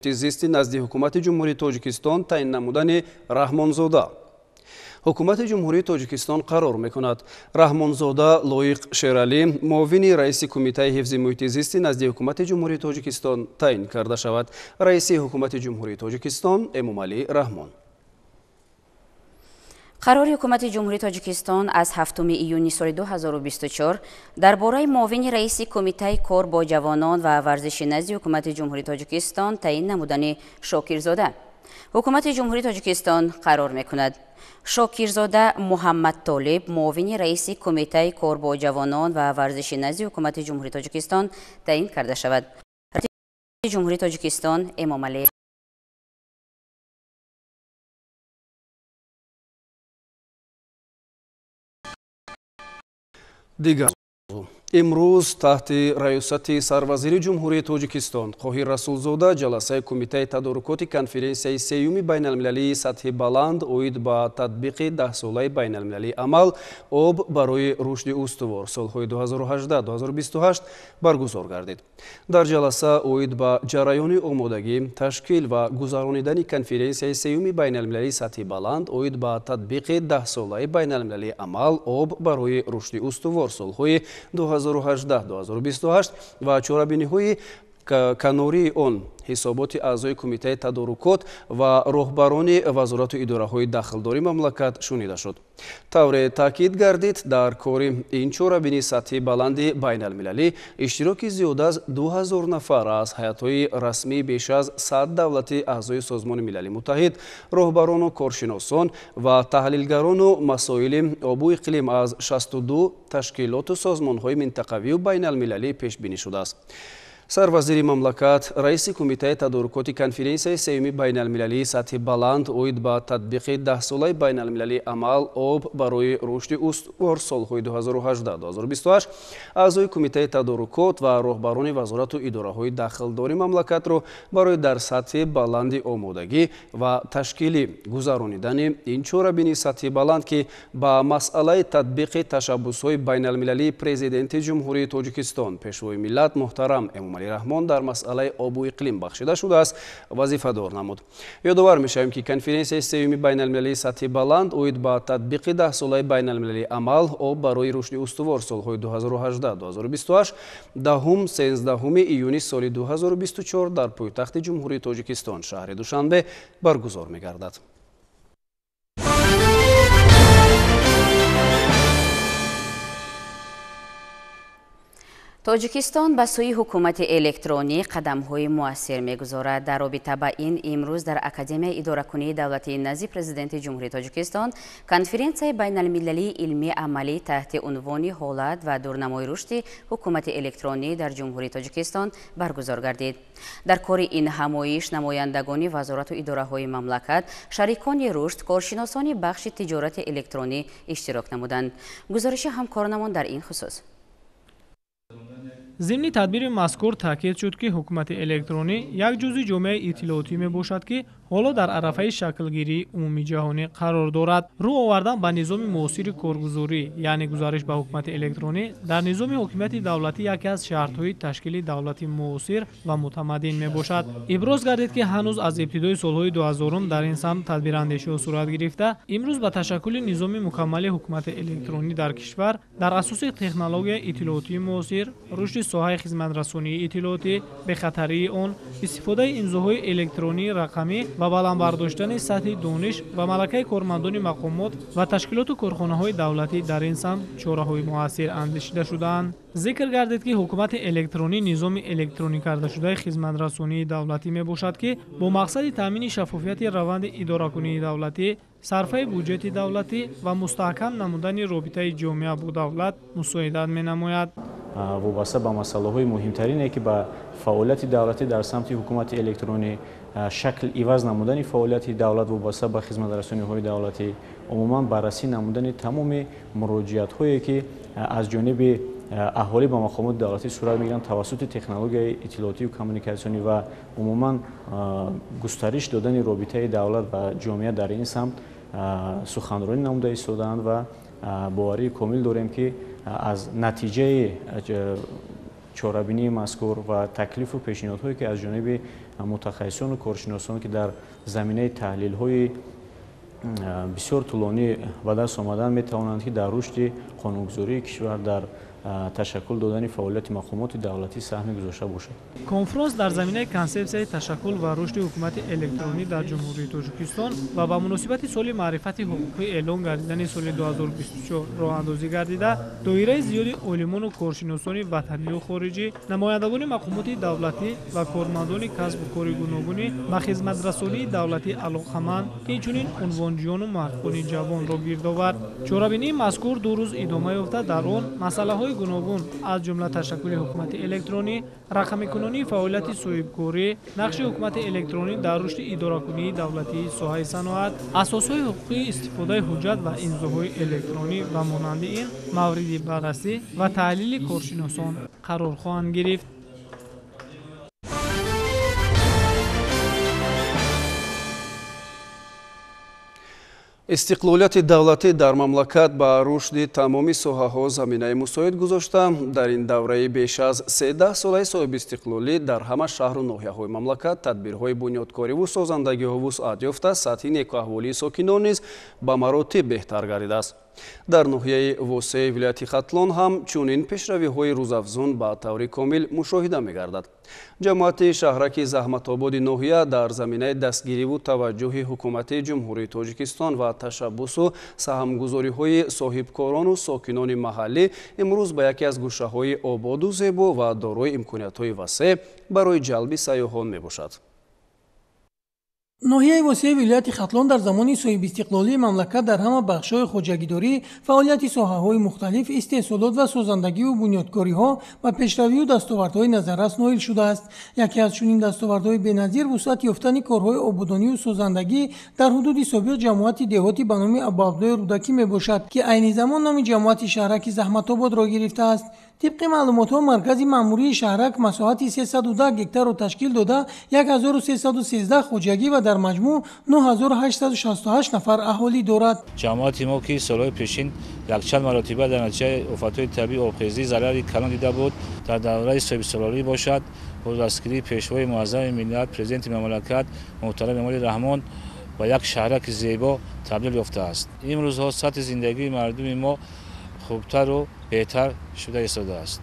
زیستی نزد حکومت جمهوری تاجیکستان تعیین نمودن رحمانزاده. حکومت جمهوری تاجیکستان قرار میکند رحمانزاده لایق شیرعلی معاون رئیس کمیته حفظ محیط زیست نزد حکومت جمهوری تاجیکستان تعیین کرده شود. رئیس حکومت جمهوری تاجیکستان امامعلی رحمان. قرار حکومت جمهوری تاجیکستان از 7 ایونی سال 2024 درباره معاون رئیس کمیته کار با جوانان و ورزش نزد حکومت جمهوری تاجیکستان تعیین نمودن شاکرزاده. حکومت جمهوری تاجیکستان قرار میکند شاکرزاده محمد طالب معاون رئیس کمیته کار با جوانان و ورزش نزد حکومت جمهوری تاجیکستان تعیین کرده شود. رئیس جمهوری تاجیکستان امامعلی دیگر امروز تحت ریاست سروزیر جمهوری تاجیکستان قاهر رسولزاده جلسه کمیته تدارکات کنفرانسیای سیوم بین المللی سطح بلند اوید با تطبیق 10 ساله بین المللی عمل آب برای رشد استوار سالهای 2018-2028 برگزار گردید. در جلسه اوید با جریان آمادگی تشکیل و گذراندن کنفرانسیای سیوم بین المللی سطح بلند اوید با تطبیق 10 ساله بین المللی عمل آب برای رشد استوار سالهای 2018-2028 و چاره‌بینی‌های کناری آن حسابات اعضای کمیته تدارکات و راهبران وزارت و اداره‌های داخلداری مملکت شنیده شد. طور تاکید گردید در کار این چاره‌بینی سطح بلند بین المللی اشتراک زیاد از 2000 نفر از هیئت‌های رسمی بیش از 100 دولت اعضای سازمان ملل متحد، راهبران و کارشناسان و تحلیلگران و مسائل آب و اقلیم از 62 تشکیلات و سازمان‌های منطقوی و بین المللی پیش بینی شده است. سروزیر مملکت رئیس کمیته تدارکات کنفرانسیای سیوم بین المللی سطح بلند اوید با تطبیق 10 ساله بین المللی عمل آب برای رشد استوار سالهای 2018-2028 اعضای کمیته تدارکات و راهبران وزارت و اداره‌های داخلداری مملکت را برای در سطح بلند آمادگی و تشکیل گذراندن این چاره‌بینی سطح بلند که با مسئله تطبیق تشبس‌های بین المللی پرزیدنت جمهوری تاجیکستان پیشوای ملت محترم امامعلی رحمان در مسئله آب و اقلیم بخشیده شده است وظیفه دار نمود. یادآور می‌شویم که کنفرانسیای سیوم بین المللی سطح بلند اوید با تطبیق 10 ساله بین المللی عمل آب برای رشد استوار سالهای 2018-2028 10-13 ایونی سال 2024 در پایتخت جمهوری تاجیکستان شهر دوشنبه برگزار می‌گردد. تاجیکستان به سوی حکومت الکترونی قدم‌های مؤثر می‌گذارد. در رابطه با این امروز در اکادمی اداره‌کنی دولتی نزد پرزیدنت جمهوری تاجیکستان کنفرانسیای بین المللی علمی عملی تحت عنوان حالت و دورنمای رشد حکومت الکترونی در جمهوری تاجیکستان برگزار گردید. در کار این همایش نمایندگان وزارت و اداره‌های مملکت، شریکان رشد، کارشناسان بخش تجارت الکترونی اشتراک نمودند. گزارش همکارانمان در این خصوص. ضمن تدبیر مذکور تاکید شد که حکومت الکترونی یک جزء جامعه اطلاعاتی می باشد که حالا در عرصه شکلگیری عمومی جهانی قرار دارد. رو آوردن به نظام معاصر کارگزاری یعنی گزارش به حکومت الکترونی در نظام حکومت دولتی یکی از شرط‌های تشکیل دولتی معاصر و متمدن می باشد. ابراز گردید که هنوز از ابتدای سالهای 2000 در این سمت تدبیراندیشی صورت گرفته. امروز با تشکل نظام مکمل حکومت الکترونی در کشور در اساس تکنولوژی اطلاعاتی معاصر، رشد ساحه خدمت‌رسانی اطلاعاتی، به خطری آن، استفاده امضاهای الکترونی رقمی و بلند برداشتن سطح دانش و ملکه کارمندان مقامات و تشکیلات و کارخانه‌های دولتی در این سمت چاره‌های مؤثر اندیشیده شده‌اند. ذکر گردید که حکومت الکترونی نظام الکترونی کرده شده خدمت‌رسانی دولتی می باشد که با مقصد تامین شفافیت روند اداره‌کنی دولتی، صرفه بودجه دولتی و مستحکم نمودن رابطه جامعه با دولت مساعدت می نماید. وابسته به مسائل مهمترینه که با فعالیت دولتی در سمت حکومت الکترونی شکل عوض نمودن فعالیت دولت وابسته به خدمت‌رسانی‌های دولتی، عموما بررسی نمودن تمام مراجعات‌هایی که از جانب اهالی با مقامات دولتی صورت میگیرند توسط تکنولوژی اطلاعاتی و کمیونیکاسیونی و عموما گسترش دادن رابطه دولت و جامعه در این سمت سخنرانی نموده ایستادند و باوری کامل داریم که از نتیجه چاره‌بینی مذکور و تکلیف و پیشنهادهایی که از جانب متخصصان و کارشناسان که در زمینه تحلیل‌های بسیار طولانی به دست آمدن می‌توانند که در رشد قانونگذاری کشور در تشکل دادن فعالیت مقامات دولتی سهم گذاشته باشد. کنفرانس در زمینه کنسپسیای تشکل و رشد حکومت الکترونی در جمهوری تاجیکستان و با مناسبت سال معرفت حقوقی اعلان گردیدن سال 2024 راه اندازی گردیده، دایره زیادی عالمان و کارشناسان وطنی و خارجی، نمایندگان مقامات دولتی و کارمندان کسب و کار گوناگون به خدمت‌رسانی دولتی علاقه‌مند که اینچنین عنوانجویان و محققان جوان را گرد آورد. چاره‌بینی مذکور 2 روز ادامه یافته در آن مسائل گوناگون از جمله تشکل حکومت الکترونی، رقم‌کنونی فعالیت صاحبکاری، نقش حکومت الکترونی در رشد اداره‌کنی دولتی ساحه صنعت، اساس‌های حقوقی استفاده حجت و امضاهای الکترونی و مانند این مورد بررسی و تحلیل کارشناسان قرار خواهند گرفت. استقلالiyati давлатӣ дар мамлакат ба рушди тамоми соҳаҳо заминаи мусоид гузошта, дар ин давраи беш аз 13 солаи соҳибистиқлолӣ дар ҳама шаҳру ноҳияҳои мамлакат тадбирҳои бунёдкориву созандагиҳо вусъат ёфта, сатҳи некуаҳволии сокинон низ ба маротиб беҳтар гардидааст. дар ноҳияи восеи вилояти Хатлон ҳам чунин пешравиҳои рӯзафзун ба таври комил мушоҳида мегардад. ҷамоати шаҳраки заҳматободи ноҳия дар заминаи дастгириву таваҷҷӯҳи ҳукумати ҷумҳурии Тоҷикистон ва ташаббусу саҳмгузориҳои соҳибкорону сокинони маҳаллӣ имрӯз ба яке аз гӯшаҳои ободу зебо ва дорои имкониятҳои васеъ барои ҷалби сайёҳон мебошад. ноҳияи восеи вилояти Хатлон дар замони соҳибистиқлолии мамлакат дар ҳама бахшҳои хоҷагидорӣ, фаъолияти соҳаҳои мухталиф, истеҳсолот ва созандагиву бунёдкориҳо ба пешравию дастовардҳои назаррас ноил шудааст. Яке аз чунин дастовардҳои беназир вусъат ёфтани корҳои ободониву созандагӣ дар ҳудуди собиқ ҷамоати деҳотӣ ба номи Абуабдуллои Рудакӣ мебошад, ки айни замон номи ҷамоати шаҳраки Заҳматободро гирифтааст. طبق маълумотҳо маркази маъмурии шаҳрак масоҳати 310 гектарро ташкил дода 1313 хоҷагӣ ва дар маҷмӯъ 9868 нафар аҳолӣ дорад. ҷамоати мо ки солҳои пешин якчанд маротиба дар натиҷаи офатҳои табиӣ обхезӣ зарари калон дида буд, дар давраи соҳибисолӣ бошад бо дастгирии пешвои муаззами миллат президенти мамлакат муҳтарам Эмомали Раҳмон ба як шаҳраки зебо табдил ёфтааст. имрӯзҳо сатҳи зиндагии мардуми мо хубтару беҳтар шуда истодааст.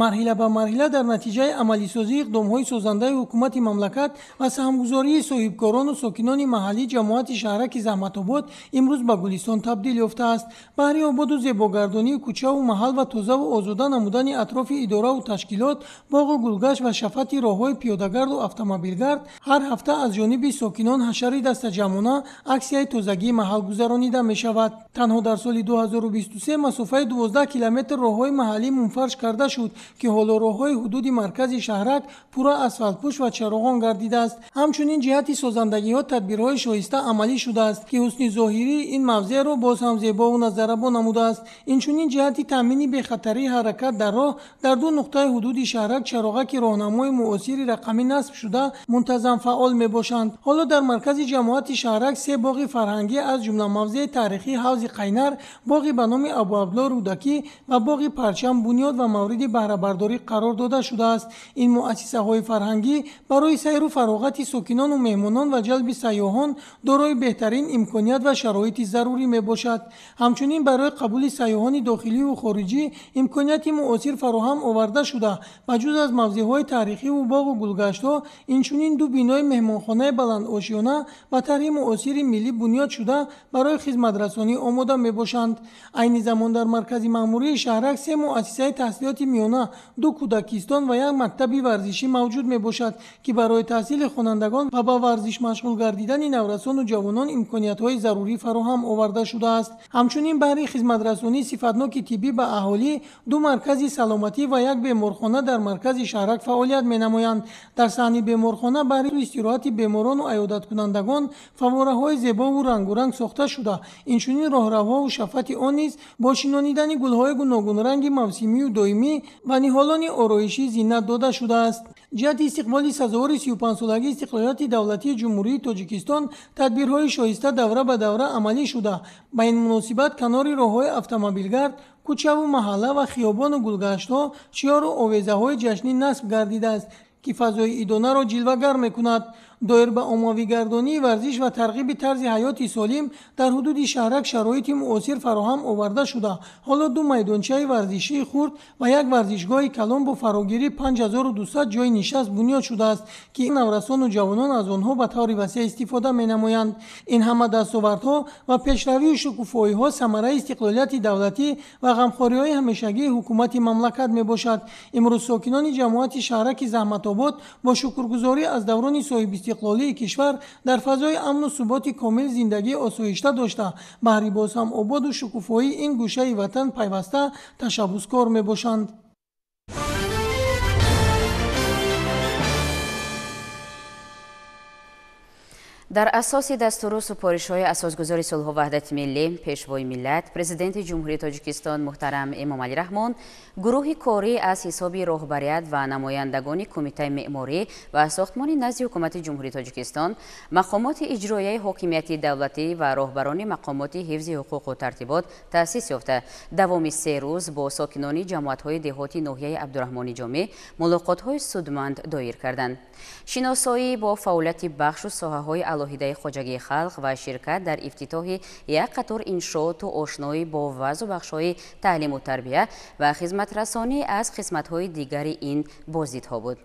марҳила ба марҳила дар натиҷаи амалисозии иқдомҳои созандаи ҳукумати мамлакат ва саҳмгузории соҳибкорону сокинони маҳаллӣ ҷамоати шаҳраки Заҳматобод имрӯз ба гулистон табдил ёфтааст. баҳри ободу зебогардонии кӯчаву маҳал ва тозаву озода намудани атрофи идораву ташкилот, боғу гулгашт ва шафати роҳҳои пиёдагарду автомобилгард ҳар ҳафта аз ҷониби сокинон ҳашари дастаҷамона аксияи тозагии маҳал гузаронида мешавад. танҳо дар соли 2023 масофаи 12 километр роҳҳои маҳаллӣ мунфарш карда шуд, ки ҳоло роҳҳои ҳудуди маркази шаҳрак пурра асфалтпӯш ва чароғон гардидааст. ҳамчунин ҷиҳати созандагиҳо тадбирҳои шоиста амалӣ шудааст, ки ҳусни зоҳирии ин мавзеъро боз ҳам зебову назаррабо намудааст. инчунин ҷиҳати таъмини бехатарии ҳаракат дар роҳ дар ду нуқтаи ҳудуди шаҳрак чароғаки роҳнамои муосири рақамӣ насб шуда мунтазам фаъол мебошанд. ҳоло дар маркази ҷамоати шаҳрак 3 боғи фарҳангӣ аз ҷумла мавзеи таърихии ҳавзи Қайнар, боғи ба номи Абуабдуллои Рудакӣ ва боғи Парчам бунёд ва мавриди баҳрабардорӣ қарор дода шудааст. ин муассисаҳои фарҳангӣ барои сайру фароғати сокинону меҳмонон ва ҷалби сайёҳон дорои беҳтарин имконият ва шароити зарурӣ мебошад. ҳамчунин барои қабули сайёҳони дохиливу хориҷӣ имконияти муосир фароҳам оварда шуда, ба ҷуз аз мавзеъҳои таърихиву боғу гулгаштҳо, инчунин 2 бинои меҳмонхонаи баландошёна ба тарҳи муосири миллӣ бунёд шуда барои хизматрасонӣ омода мебошанд. айни замон дар маркази маъмурии шаҳрак 3 муассисаи таҳсилоти миёна, 2 кӯдакистон ва 1 мактаби варзишӣ мавҷуд мебошад, ки барои таҳсили хонандагон ва ба варзиш машғул гардидани наврасону ҷавонон имкониятҳои зарурӣ фароҳам оварда шудааст. ҳамчунин баҳри хизматрасонии сифатноки тиббӣ ба аҳолӣ 2 маркази саломатӣ ва 1 беморхона дар маркази шаҳрак фаъолият менамоянд. дар саҳни беморхона баҳри истироҳати беморону аёдаткунандагон фаввораҳои зебову рангуранг сохта шуда, инчунин роҳравҳову шафати он низ бо шинонидани гулҳои гуногунранги мавсимию доимӣ ва ниҳолони ороишӣ зиннат дода шудааст. ҷиҳати истиқболи сазовори 35-солагии истиқлолияти давлатии ҷумҳурии Тоҷикистон тадбирҳои шоиста давра ба давра амалӣ шуда. ба ин муносибат канори роҳҳои автомобилгард, кӯча ва маҳалла ва хиёбону гулгаштҳо шиёру овезаҳои ҷашнӣ насб гардидааст ки фазои идонаро ҷилвагар мекунад. доир ба оммавигардонии варзиш ва тарғиби тарзи ҳаёти солим дар ҳудуди шаҳрак шароити муосир фароҳам оварда шуда, ҳоло 2 майдончаи варзишии хурд ва як варзишгоҳи калон бо фарогирии 5200 ҷойи нишаст бунёд шудааст, ки наврасону ҷавонон аз онҳо ба таври васеъ истифода менамоянд. ин ҳама дастовардҳо ва пешравию шукуфоиҳо самараи истиқлолияти давлатӣ ва ғамхориҳои ҳамешагии ҳукумати мамлакат мебошад. имрӯз сокинони ҷамоати шаҳраки заҳматобод бо шукргузорӣ аз даврони соҳибистиқлолии кишвар дар фазои амну суботи комил зиндагии осоишта дошта, баҳри боз ҳам ободу шукуфоии ин гӯшаи ватан пайваста ташаббускор мебошанд. дар асоси дастуру супоришҳои асосгузори сулҳу ваҳдати миллӣ пешвои миллат президенти ҷумҳурии тоҷикистон муҳтарам Эмомалӣ Раҳмон гурӯҳи корӣ аз ҳисоби роҳбарият ва намояндагони кумитаи меъморӣ ва сохтмони назди ҳукумати ҷумҳурии тоҷикистон, мақомоти иҷроияи ҳокимияти давлатӣ ва роҳбарони мақомоти ҳифзи ҳуқуқу тартибот таъсис ёфта давоми 3 рӯз бо сокинони ҷамоатҳои деҳоти ноҳияи Абдурахмони Ҷомӣ мулоқотҳои судманд доир карданд. шиносоӣ бо фаъолияти бахшу соҳаҳои алоҳидаи хоҷагии халқ ва ширкат дар ифтитоҳи як қатор иншооту ошноӣ бо вазу бахшҳои таълиму тарбия ва хизматрасонӣ аз қисматҳои дигари ин боздидҳо буд.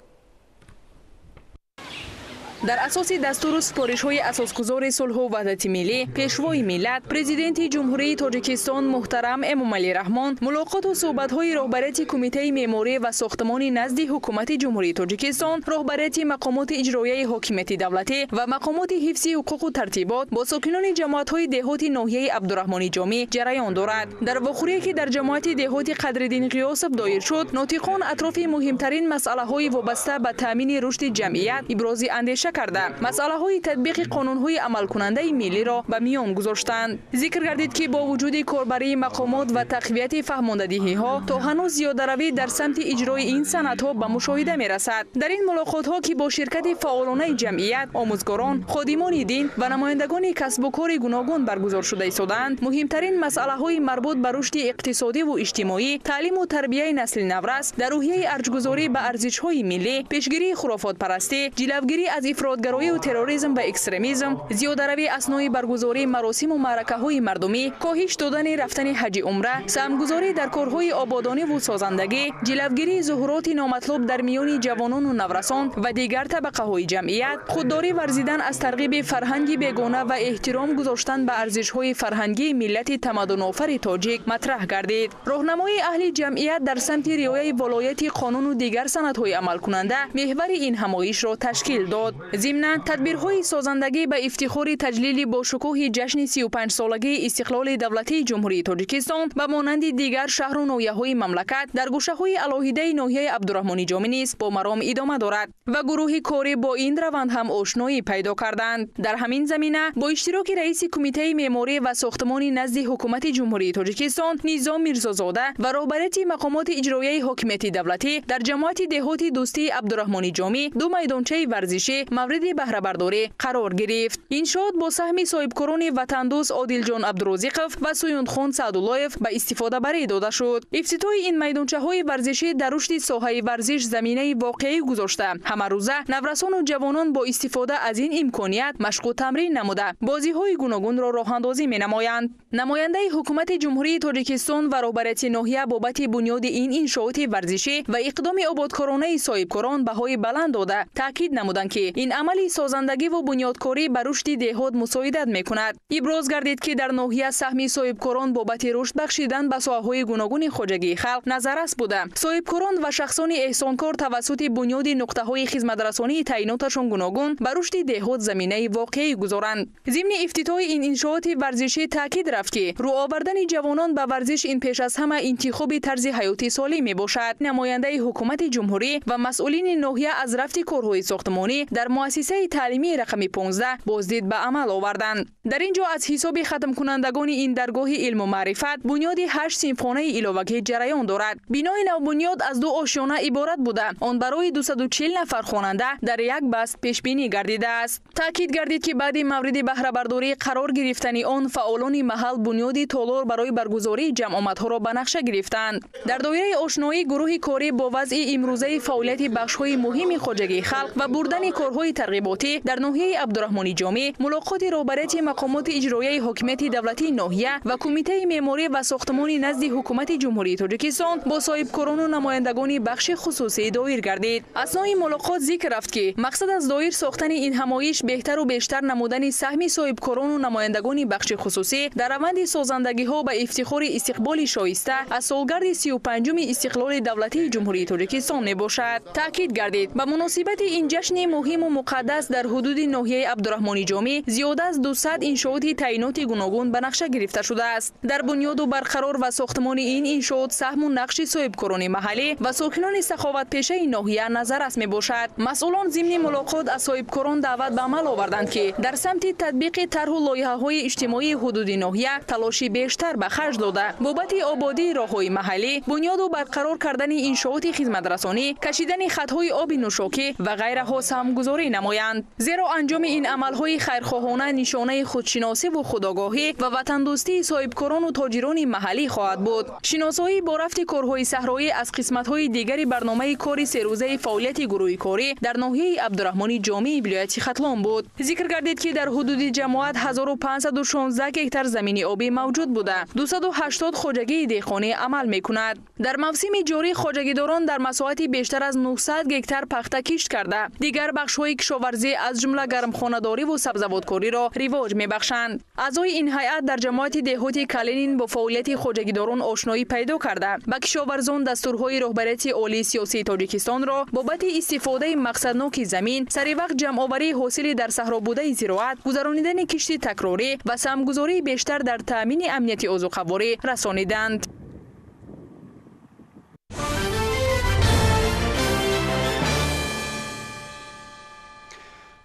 дар асоси дастуру супоришҳои асосгузори сулҳу ваҳдати миллӣ пешвои миллат президенти ҷумҳурии тоҷикистон муҳтарам Эмомалӣ Раҳмон мулоқоту суҳбатҳои роҳбарияти кумитаи меъморӣ ва сохтмони назди ҳукумати ҷумҳурии тоҷикистон, роҳбарияти мақомоти иҷроияи ҳокимияти давлатӣ ва мақомоти ҳифзи ҳуқуқу тартибот бо сокинони ҷамоатҳои деҳоти ноҳияи Абдурахмони Ҷомӣ ҷараён дорад. дар вохӯрие ки дар ҷамоати деҳоти Қадриддин Ғиёсов доир шуд, нотиқон атрофи муҳимтарин масъалаҳои вобаста ба таъмини рушди ҷамъият ибрози андеша карда масъалаҳои татбиқи қонунҳои амалкунандаи миллиро ба миён гузоштанд. зикр гардид ки бо вуҷуди корбарии мақомот ва тақвияти фаҳмондадиҳиҳо то ҳанӯз зиёдаравӣ дар самти иҷрои ин санадҳо ба мушоҳида мерасад. дар ин мулоқотҳо ки бо ширкати фаъолонаи ҷамъият, омӯзгорон, ходимони дин ва намояндагони касбу кори гуногун баргузор шуда истоданд, муҳимтарин масъалаҳои марбут ба рушди иқтисодиву иҷтимоӣ, таълиму тарбияи насли наврас, дар рӯҳияи арҷгузорӣ ба арзишҳои миллӣ, пешгирии хурофотпарастӣ, ҷилавгирӣ аз ифротгароӣ терроризм ва экстремизм, зиёдаравӣ аснои баргузории маросиму маъракаҳои мардумӣ, коҳиш додани рафтани ҳаҷи умра, саҳмгузорӣ дар корҳои ободониву созандагӣ, ҷилавгирии зуҳуроти номатлуб дар миёни ҷавонону наврасон ва дигар табақаҳои ҷамъият, худдорӣ варзидан аз тарғиби фарҳанги бегона ва эҳтиром гузоштан ба арзишҳои фарҳангии миллати тамаддунофари тоҷик матраҳ гардид. роҳнамоии аҳли ҷамъият дар самти риояи волояти қонуну дигар санадҳои амалкунанда меҳвари ин ҳамоишро ташкил дод. зимнан тадбирҳои созандагӣ ба ифтихори таҷлили бошукӯҳи ҷашни 35-солагии истиқлоли давлатии ҷумҳурии тоҷикистон ба монанди дигар шаҳру ноҳияҳои мамлакат дар гӯшаҳои алоҳидаи ноҳияи Абдурахмони Ҷомӣ низ бо маром идома дорад ва гурӯҳи корӣ бо ин раванд ҳам ошноӣ пайдо карданд. дар ҳамин замина бо иштироки раиси кумитаи меъморӣ ва сохтмони назди ҳукумати ҷумҳурии тоҷикистон Низом Мирзозода ва роҳбарияти мақомоти иҷроияи ҳокимияти давлатӣ дар ҷамоати деҳоти дӯстии Абдурахмони Ҷомӣ 2 майдончаи варзишӣ мавриди баҳрабардорӣ қарор гирифт. иншоот бо саҳми соҳибкорони ватандӯст Одилҷон Абдурозиқов ва Суюндхон Саъдуллоев ба истифодабарӣ дода шуд. ифтитоҳи ин майдончаҳои варзишӣ дар рушди соҳаи варзиш заминаи воқеӣ гузошта ҳамарӯза наврасону ҷавонон бо истифода аз ин имконият машқу тамрин намуда бозиҳои гуногунро роҳандозӣ менамоянд. намояндаи ҳукумати ҷумҳурии тоҷикистон ва роҳбарияти ноҳия бобати бунёди ин иншооти варзишӣ ва иқдоми ободкоронаи соҳибкорон баҳои баланд дода таъкид намуданд ки ин амали созандагиву бунёдкорӣ ба рушди деҳот мусоидат мекунад. иброз гардид ки дар ноҳия саҳми соҳибкорон бобати рушд бахшидан ба соҳаҳои гуногуни хоҷагии халқ назаррас буда. соҳибкорон ва шахсони эҳсонкор тавассути бунёди нуқтаҳои хизматрасонии таъиноташон гуногун ба рушди деҳот заминаи воқеӣ гузоранд. зимни ифтитоҳи ин иншооти варзишӣ таъкид рафт ки рӯ овардани ҷавонон ба варзиш ин пеш аз ҳама интихоби тарзи ҳаёти солим мебошад. намояндаи ҳукумати ҷумҳурӣ ва масъулини ноҳия аз рафти корҳои сохтмонӣ дар مؤسسه تعلیمی رقم 15 بازدید به عمل آوردند. در اینجا از حساب ختم کنندگان این درگاه علم و معرفت بنیاد 8 صنفخانه ایلاوگی جریان دارد. بینای نو بنیاد از 2 آشیانه عبارت بوده. آن برای 240 نفر خواننده در یک بست پیش بینی گردیده است. تاکید گردید که بعد مورد بهره برداری قرار گرفتن آن فعالان محل بنیاد تالار برای برگزاری جمع آمدها را به نقشه گرفتند. در دایره آشنایی گروه کاری با وضع امروزه فعالیت بخش‌های مهم خواجگی خلق و بردن کارهای ترغیباتی در ناحیه عبدالرحمانی جامع، ملاقات رهبریت مقامات اجرایی حاکمیت دولتی ناحیه و کمیته معماری و ساختمانی نزد حکومت جمهوری تاجیکستان با صاحبکاران و نمایندگان بخش خصوصی دایر گردید. اثنای ملاقات ذکر رفت که مقصد از دایر ساختن این همایش بهتر و بیشتر نمودن سهم صاحبکاران و نمایندگان بخش خصوصی در روند سازندگی‌ها به افتخار استقبال شایسته از سالگرد 35 استقلال دولتی جمهوری تاجیکستان میباشد. تاکید گردید به مناسبت این جشن مهم و مقدس در حدود ناحیه عبدالرحمانی جامع زیاد از 200 انشاءات تعیینات گوناگون به نقشه گرفته شده است. در بنیاد و برقرار و ساختمان این انشاءات سهم و نقش صاحبکاران محلی و ساکنان سخاوت پیشه ناحیه نظررس میباشد. مسئولان ضمن ملاقات از صاحبکاران دعوت به عمل آوردند که در سمت تطبیق طرح و لایحه‌های اجتماعی حدود ناحیه تلاشی بیشتر به خرج داده بابت آبادی راه‌های محلی، بنیاد و برقرار کردن انشاءات خدمترسانی، کشیدن خطهای آب نوشاکی و غیره سهمگذاری نمایند. زیرا انجام این عملهای خیرخواهانه نشانه خودشناسی و خودآگاهی و وطن دوستی صاحبکاران و تاجران محلی خواهد بود. شناسایی با رفت کارهای صحرایی از قسمت‌های دیگری برنامه کاری 3 روزه فعالیت گروهی کاری در ناحیه عبدالرحمانی جامع ولایت ختلان بود. ذکر گردید که در حدود جماعت 1516 هکتار زمین آبی موجود بوده. 280 خواجگی دهقانی عمل می‌کند. در موسم جاری خواجگیداران در مساحت بیشتر از 900 هکتار پخته کشت کرده. دیگر بخش‌های کشاورزی از جمله گرمخانه‌داری و سبزوارکاری را رواج می‌بخشند. اعضای این هیئت در جماعت دهاتی کلینین با فعالیت خواجگیداران آشنایی پیدا کرده. با کشاورزان دستورهای رهبریت عالی سیاسی تاجیکستان را بابت استفاده مقصدناک زمین، سری وقت جمع‌آوری حاصل در صحرا بوده زراعت، گذرانیدن کشتی تکراری و سهمگذاری بیشتر در تامین امنیت عضوخواری رسانیدند.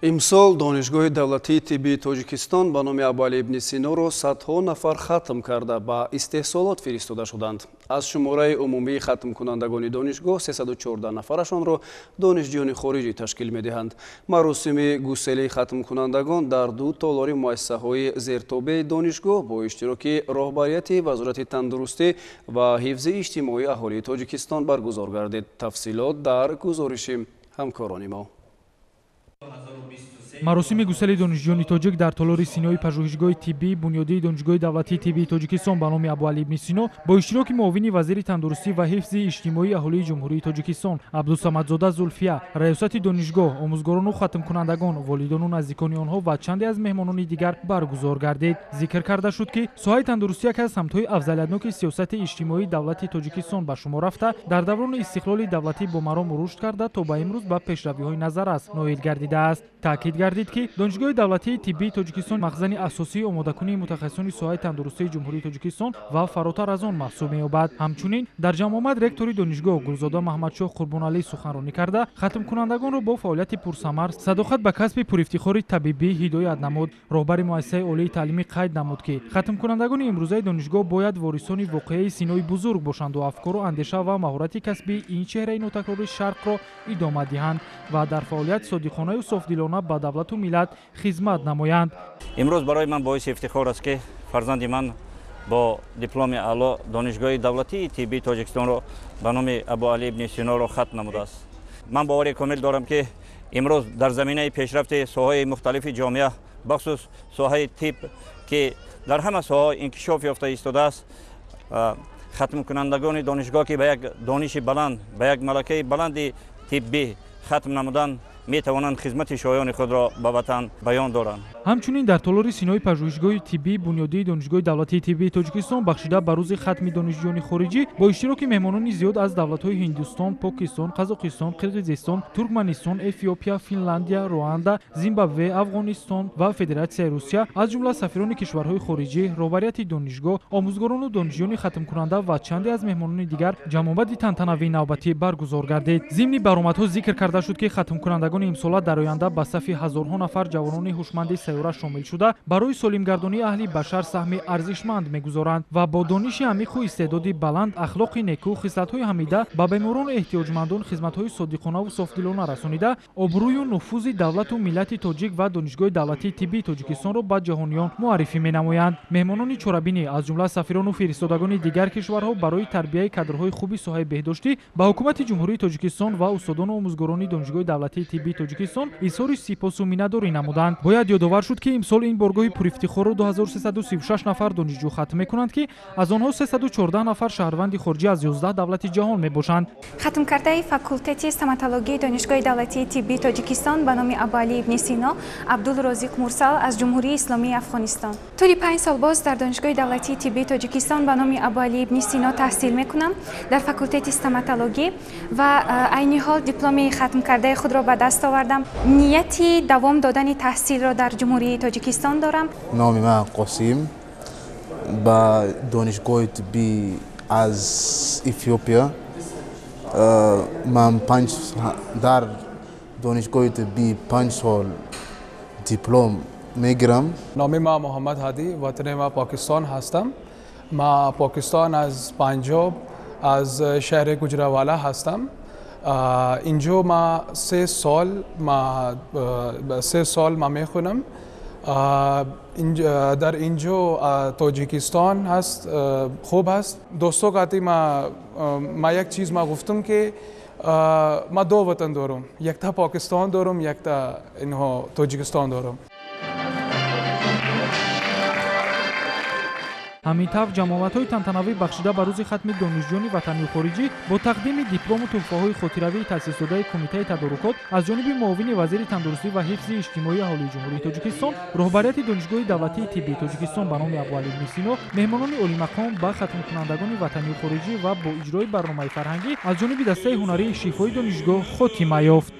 امسال донишгоҳи давлатии тиббии тоҷикистон ба номи Абуалӣ ибни Синоро садҳо нафар хатм карда ба истеҳсолот фиристода шуданд. аз шумораи умумии хатмкунандагони донишгоҳ 314 нафарашонро донишҷӯёни хориҷӣ ташкил медиҳанд. маросими гуселии хатмкунандагон дар 2 толори муассисаҳои зертобеи донишгоҳ бо иштироки роҳбарияти вазорати тандурустӣ ва ҳифзи иҷтимоии аҳолии тоҷикистон баргузор гардид. тафсилот дар гузориши ҳамкорони мо. маросими гусели донишҷӯёни тоҷик дар толори синои пажӯҳишгоҳи тиббии бунёдии донишгоҳи давлатии тиббии тоҷикистон ба номи Абуалӣ ибни Сино бо иштироки муовини вазири тандурустӣ ва ҳифзи иҷтимоии аҳолии ҷумҳурии тоҷикистон Абдусамадзода Зулфия, раёсати донишгоҳ, омӯзгорону хатмкунандагон, волидону наздикони онҳо ва чанде аз меҳмонони дигар баргузор гардид. зикр карда шуд ки соҳаи тандурустӣ яке аз самтҳои афзалиятноки сиёсати иҷтимоии давлати тоҷикистон ба шумор рафта, дар даврони истиқлоли давлатӣ бо маром рушд карда то ба имрӯз ба пешравиҳои назаррас ноил гардидааст. таъкид гардид ки донишгоҳи давлатии тиббии тоҷикистон махзани асосии омодакунии мутахассисони соҳаи тандурустии ҷумҳурии тоҷикистон ва фаротар аз он маҳсуб меёбад. ҳамчунин дар ҷамъомад ректори донишгоҳ Гулзода Маҳмадшоҳ Қурбоналӣ суханронӣ карда хатмкунандагонро бо фаъолияти пурсамар, садохат ба касби пурифтихори табибӣ ҳидоят намуд. роҳбари муассисаи олии таълимӣ қайд намуд ки хатмкунандагони имрӯзаи донишгоҳ бояд ворисони воқеаи Синои бузург бошанду афкору андеша ва маҳорати касбии ин чеҳраи нотакрори шарқро идома диҳанд ва дар фаъолият содиқонаю софдилона ба давлату миллат хизмат намоянд. имрӯз барои ман боиси ифтихор аст ки фарзанди ман бо дипломи аъло донишгоҳи давлатии тиббии тоҷикистонро ба номи Абуалӣ ибни Синоро хатм намудааст. ман бовари комил дорам ки имрӯз дар заминаи пешрафти соҳаи мухталифи ҷомеа бахусус соҳаи тиб ки дар ҳама соҳа инкишоф ёфта истодааст, хатмкунандагони донишгоҳ ки ба як дониши баланд, ба як малакаи баланди тиббӣ хатм намудан метавонанд хизмати шоёни худро ба ватан баён доранд. ҳамчунин дар толори синои пажӯҳишгоҳи тиббии бунёдии донишгоҳи давлатии тиббии тоҷикистон бахшида ба рӯзи хатми донишҷӯёни хориҷӣ бо иштироки меҳмонони зиёд аз давлатҳои ҳиндустон, покистон, қазоқистон, қирғизистон, туркманистон, эфиопия, финляндия, руанда, зимбабве, афғонистон ва федератсияи русия аз ҷумла сафирони кишварҳои хориҷӣ, роҳбарияти донишгоҳ, омӯзгорону донишҷӯёни хатмкунанда ва чанде аз меҳмонони дигар ҷамъовади тантанавии навбатӣ баргузор гардид. зимни баромадҳо зикр карда шуд ки хатмкунандагони имсола дар оянда ба сафи ҳазорҳо нафар ҷавонони ҳушманди сайёра шомил шуда барои солимгардонии аҳли башар саҳми арзишманд мегузоранд ва бо дониши амиқу истеъдоди баланд, ахлоқи неку, хислатҳои ҳамида ба беморону эҳтиёҷмандон хизматҳои содиқонаву софдилона расонида обрӯю нуфузи давлату миллати тоҷик ва донишгоҳи давлатии тиббии тоҷикистонро ба ҷаҳониён муаррифӣ менамоянд. меҳмонони чорабинӣ аз ҷумла сафирону фиристодагони дигар кишварҳо барои тарбияи кадрҳои хуби соҳаи беҳдоштӣ ба ҳукумати ҷумҳурии тоҷикистон ва устодону омӯзгорони донишгоҳи давлатии тиббии тоҷикистон изҳори сипосу миннатдорӣ намуданд. бояд ёдовар шуд ки имсол ин боргоҳи пурифтихорро 2336 нафар донишҷӯ хатм мекунанд ки аз онҳо 314 нафар шаҳрванди хориҷӣ аз 11 давлати ҷаҳон мебошанд. хатмкардаи факултети стоматологии донишгоҳи давлатии тиббии тоҷикистон ба номи Абуалӣ ибни Сино Абдулрозиқ Мурсал аз ҷумҳурии исломии Афғонистон. тули 5 сол боз дар донишгоҳи давлатии тиббии тоҷикистон ба номи Абуалӣ ибни Сино таҳсил мекунам дар факултети стоматологӣ ва айни ҳол дипломи хатмкардаи худро ба даст овардам. нияти давом додани таҳсилро дар ҷумҳурии тоҷикистон дорам. номи ман Қосим ба донишгоҳи тиббӣ аз Эфиопия. ман дар донишгоҳи тиббӣ 5 сол диплом мегирам. номи ман Муҳаммад Ҳадӣ, ватани ман Покистон ҳастам. ман Покистон аз Панҷоб аз шаҳри Гуҷравала ҳастам. инҷо ман 3 сол ман мехунам. дар инҷо тоҷикистон ҳаст, хуб ҳаст. досто қати ман як чиз ман гуфтам ки ман 2 ватан дорам. якта Покистон дорам, якта тоҷикистон дорам. ҳамин тавр ҷамъоватҳои тантанавӣ бахшида ба рӯзи хатми донишҷӯёни ватанию хориҷӣ бо тақдими диплому тӯҳфаҳои хотиравии таъсисдодаи кумитаи тадорукот аз ҷониби муовини вазири тандурустӣ ва ҳифзи иҷтимоии аҳолии ҷумҳурии тоҷикистон, роҳбарияти донишгоҳи давлатии тиббии тоҷикистон ба номи Абуалӣ ибни Сино, меҳмонони олимақом ба хатмкунандагони ватанию хориҷӣ ва бо иҷрои барномаи фарҳангӣ аз ҷониби дастаи ҳунарии шифои донишгоҳ хотима ёфт.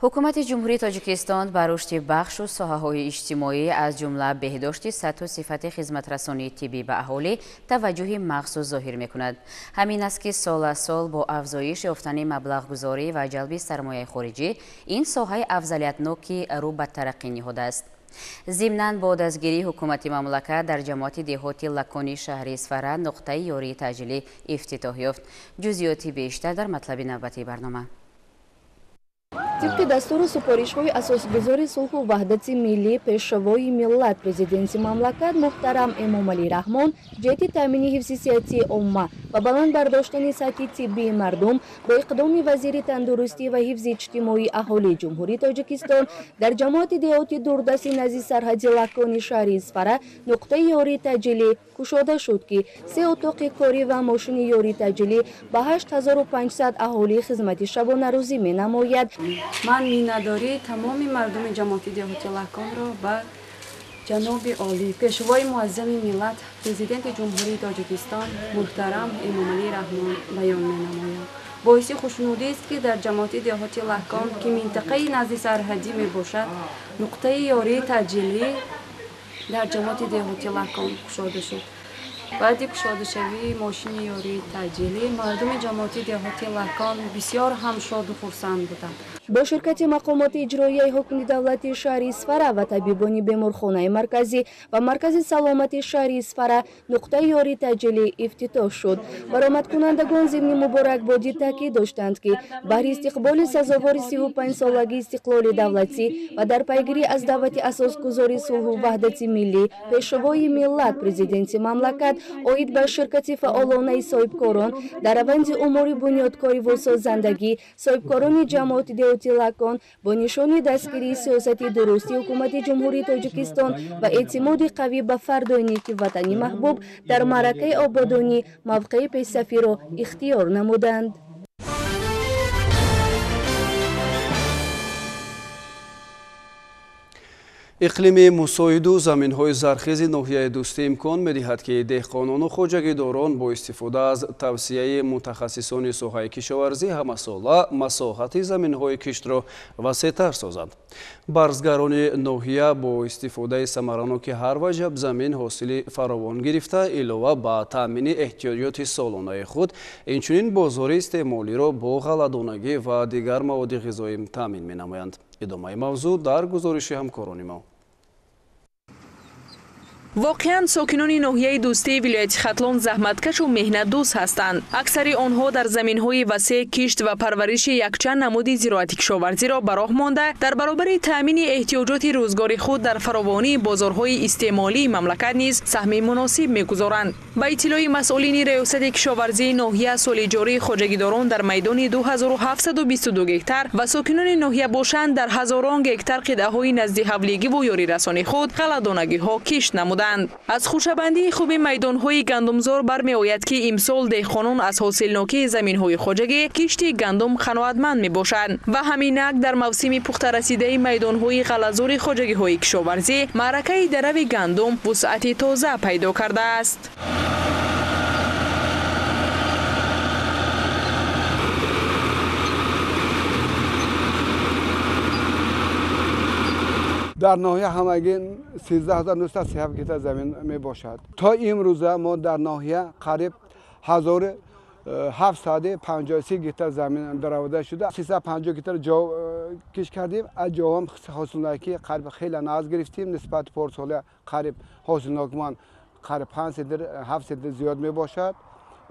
ҳукумати ҷумҳурии тоҷикистон ба рушди бахшу соҳаҳои иҷтимоӣ аз ҷумла беҳдошти сатҳу сифати хизматрасонии тиббӣ ба аҳолӣ таваҷҷӯҳи махсус зоҳир мекунад. ҳамин аст ки сол аз сол бо афзоиш ёфтани маблағгузорӣ ва ҷалби сармояи хориҷӣ ин соҳаи афзалиятноки рӯ ба тараққӣ ниҳодааст. зимнан бо дастгирии ҳукумати мамлакат дар ҷамоати деҳоти Лакони шаҳри Исфара нуқтаи ёрии таъҷилӣ ифтитоҳ ёфт. ҷузъиёти бештар дар матлаби навбатии барнома. طبق دستور سپارش‌های اساسگذار صلح و وحدت ملی پیشروای ملت پرزیدنت مملکت محترم امامعلی رحمان جهت تامین حفظ صحتی عامه و بلند برداشتن سطح طبی مردم با اقدام وزیر تندرستی و حفظ اجتماعی اهالی جمهوری تاجیکستان در جماعت دهاتی دوردست نزدیک سرحد لکانی شهر اسفاره نقطه یاری تعجیلی گشوده شد که 3 اتاق کاری و ماشین یاری تعجیلی به 8500 اهالی خدمت شبانه روزی می‌نماید. من مینداری تمام مردم جماعتی دهاتی لکان را به جناب عالی پیشوای معظم ملت پرزیدنت جمهوری تاجیکستان محترم امامعلی رحمان بیان می‌نمایم. باعث خوشنودی است که در جماعتی دهاتی لکان که منطقه نزدیک سرحدی میباشد نقطه یاری تعجیلی در جماعت دهاتی لکان گشوده شد. بعد گشوده شوی ماشین یاری تعجیلی مردم جماعتی دهاتی لکان بسیار هم شاد و خرسند بودند. با شرکت مقامات اجرایی حکومت دولتی شهر اسفاره و طبیبان بیمارخانه مرکزی و مرکز سلامت شهر اسفاره نقطه یاری تعجیلی افتتاح شد. برآمد کنندگان ضمن مبارکبادی تاکید داشتند که بر استقبال سزاوار 35 سالگی استقلال دولتی و در پیگیری از دعوت اساسگذار صلح و وحدت ملی پیشوای ملت پرزیدنت مملکت оид ба ширкати фаъолонаи соҳибкорон дар раванди умури бунёдкорӣ ва созандагӣ соҳибкорони ҷамоати деҳотӣ Лакон бо нишони дастгирии сиёсати дурусти ҳукумати ҷумҳурии Тоҷикистон ва эътимоди қавӣ ба фардои неки ватани маҳбуб дар маъракаи ободонӣ мавқеи пешсафиро ихтиёр намуданд. иқлими мусоиду заминҳои зархези ноҳияи дӯстӣ имкон медиҳад ки деҳқонону хоҷагидорон бо истифода аз тавсияи мутахассисони соҳаи кишоварзӣ ҳамасола масоҳати заминҳои киштро васеътар созанд. барзгарони ноҳия бо истифодаи самараноки ҳар ваҷаб замин ҳосили фаровон гирифта илова ба таъмини эҳтиёҷоти солонаи худ инчунин бозори истеъмолиро бо ғалладонагӣ ва дигар маводи ғизоӣ таъмин менамоянд. идомаи мавзӯъ дар гузориши ҳамкорони мо. воқеан сокинони ноҳияи дӯстии вилояти хатлон заҳматкашу меҳнатдӯст ҳастанд. аксари онҳо дар заминҳои васеъ кишт ва парвариши якчанд намуди зироати кишоварзиро ба роҳ монда дар баробари таъмини эҳтиёҷоти рӯзгори худ дар фаровонии бозорҳои истеъмолии мамлакат низ саҳми муносиб мегузоранд. ба иттилои масъулини раёсати кишоварзии ноҳия соли ҷории хоҷагидорон дар майдони 2722 гектар ва сокинони ноҳия бошанд дар ҳазорон гектар қидаъҳои назди ҳавлигиву ёрирасони худ ғалладонагиҳо кишт намуданд. аз хушабандии хуби майдонҳои гандумзор бармеояд ки имсол деҳқонон аз ҳосилнокии заминҳои хоҷагӣ кишти гандум қаноатманд мебошанд ва ҳаминак дар мавсими пухтарасидаи майдонҳои ғалазори хоҷагиҳои кишоварзӣ маъракаи дарави гандум вусъати тоза пайдо кардааст. در ناحیه همگی 13937 گیتار زمین می باشد. تا امروزه ما در ناحیه قریب 1753 گیتار زمین درآورده شده. 350 گیتار جو کش کردیم. از جو هم حاصلناکی قریب خیلی ناز گرفتیم. نسبت پارسال قریب حاصلناکمان قریب 500 زیاد می باشد.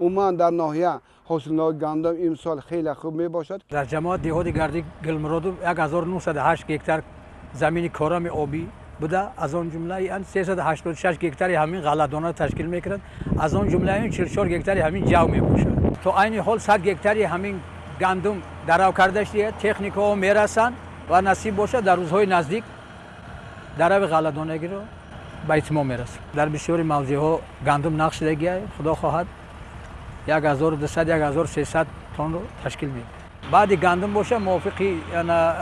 عموما در ناحیه حاصلناک گندم امسال خیلی خوب می باشد. در جماعت دهاتی گردی گلمرودو 1908 گیتار زمین کارم آبی بوده. از آن جمله 386 گیتاری همین غلادانه تشکیل میکنند. از آن جمله 44 گیتاری همین جو میباشد. تو عین حال 100 گیتاری همین گندم درآ کرده شده. تکنیک‌ها میرسند و نصیب باشه در روزهای نزدیک درآ غلادانگی رو به اتمام میرسه. در بسیاری موضوعها گندم نقش دهیه خدا خواهد 1200 1300 تن رو تشکیل میده. بعد گندم باشه موافقی یعنی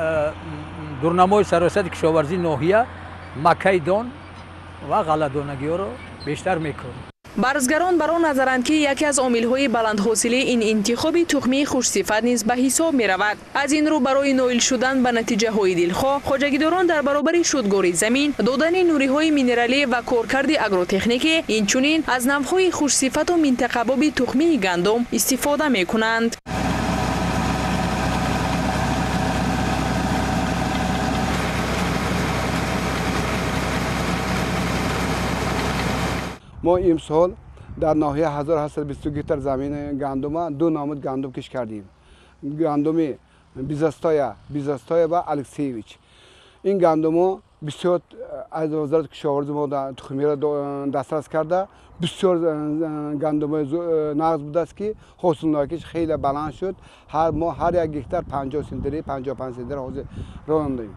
دورنمای سراسر کشاورزی ناحیه مکیدان و غلادانگی رو بیشتر میکنه. барзгарон бар он назаранд ки яке аз омилҳои баландҳосилӣ ин интихоби тухмии хушсифат низ ба ҳисоб меравад. аз ин рӯ барои ноил шудан ба натиҷаҳои дилхоҳ хоҷагидорон дар баробари шудгори замин додани нуриҳои минералӣ ва коркарди агротехникӣ инчунин аз навъҳои хушсифату минтақабоби тухмии гандум истифода мекунанд. ما امسال در ناحیه 1722 گیتار زمین گندم دو نمود گندم کش کردیم. گندم بیزاستای و الکسیویچ. این گندم بسیار از وزارت کشاورزی ما تخمی را دسترس کرده. بسیار گندم نقص بوده است که حاصلناکیش خیلی بلند شد. هر ماه هر یک گیتار 50 سنتری 55 سنتری حاصل راندیم.